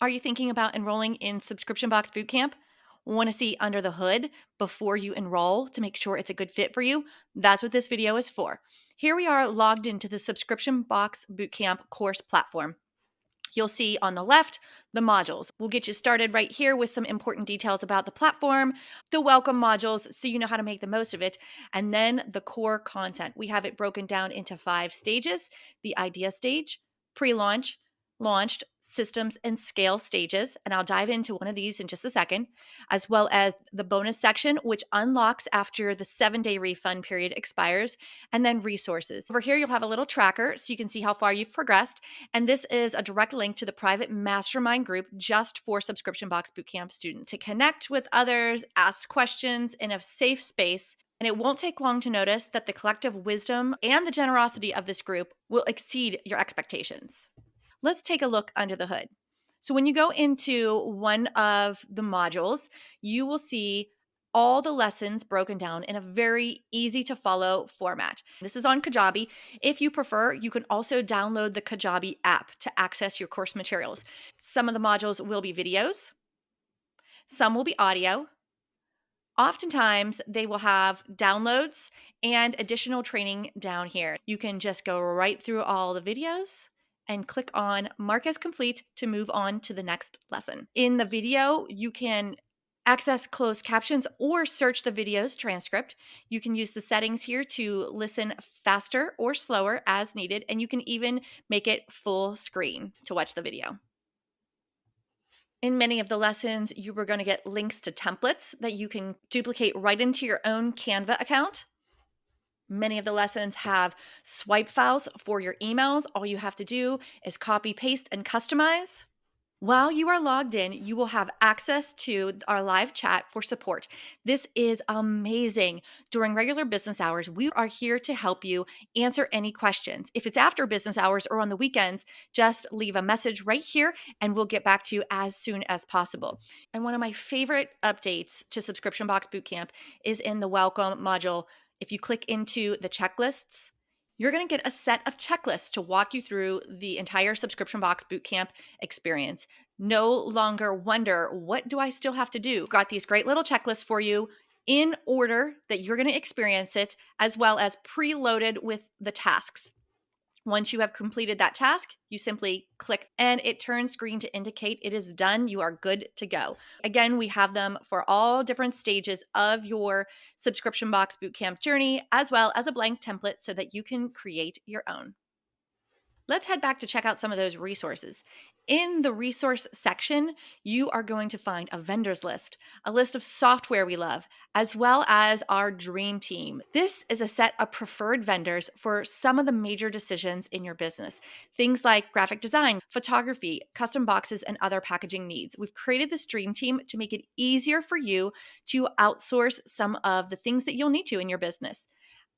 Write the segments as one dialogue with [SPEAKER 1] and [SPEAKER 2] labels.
[SPEAKER 1] Are you thinking about enrolling in Subscription Box Bootcamp? Want to see under the hood before you enroll to make sure it's a good fit for you? That's what this video is for. Here we are logged into the Subscription Box Bootcamp course platform. You'll see on the left the modules. We'll get you started right here with some important details about the platform, the welcome modules so you know how to make the most of it, and then the core content. We have it broken down into 5 stages: the idea stage, pre launch, launched, systems, and scale stages. And I'll dive into one of these in just a second, as well as the bonus section, which unlocks after the 7-day refund period expires, and then resources. Over here, you'll have a little tracker so you can see how far you've progressed. And this is a direct link to the private mastermind group just for Subscription Box Bootcamp students to connect with others, ask questions in a safe space. And it won't take long to notice that the collective wisdom and the generosity of this group will exceed your expectations. Let's take a look under the hood. So when you go into one of the modules, you will see all the lessons broken down in a very easy to follow format. This is on Kajabi. If you prefer, you can also download the Kajabi app to access your course materials. Some of the modules will be videos, some will be audio. Oftentimes, they will have downloads and additional training down here. You can just go right through all the videos and click on Mark as complete to move on to the next lesson. In the video, you can access closed captions or search the video's transcript. You can use the settings here to listen faster or slower as needed, and you can even make it full screen to watch the video. In many of the lessons, you were going to get links to templates that you can duplicate right into your own Canva account. Many of the lessons have swipe files for your emails. All you have to do is copy, paste, and customize. While you are logged in, you will have access to our live chat for support. This is amazing. During regular business hours, we are here to help you answer any questions. If it's after business hours or on the weekends, just leave a message right here and we'll get back to you as soon as possible. And one of my favorite updates to Subscription Box Bootcamp is in the welcome module. If you click into the checklists, you're going to get a set of checklists to walk you through the entire Subscription Box Bootcamp experience. No longer wonder, what do I still have to do? I've got these great little checklists for you in order that you're going to experience it, as well as preloaded with the tasks. Once you have completed that task, you simply click and it turns green to indicate it is done. You are good to go. Again, we have them for all different stages of your Subscription Box Bootcamp journey, as well as a blank template so that you can create your own. Let's head back to check out some of those resources. In the resource section, you are going to find a vendors list, a list of software we love, as well as our dream team. This is a set of preferred vendors for some of the major decisions in your business. Things like graphic design, photography, custom boxes, and other packaging needs. We've created this dream team to make it easier for you to outsource some of the things that you'll need to in your business,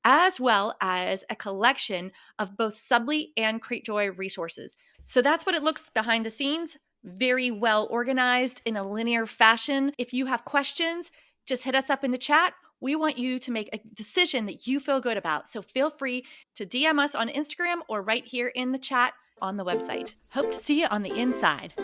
[SPEAKER 1] as well as a collection of both Subly and CreateJoy resources. So that's what it looks behind the scenes, very well organized in a linear fashion. If you have questions, just hit us up in the chat. We want you to make a decision that you feel good about. So feel free to DM us on Instagram or right here in the chat on the website. Hope to see you on the inside.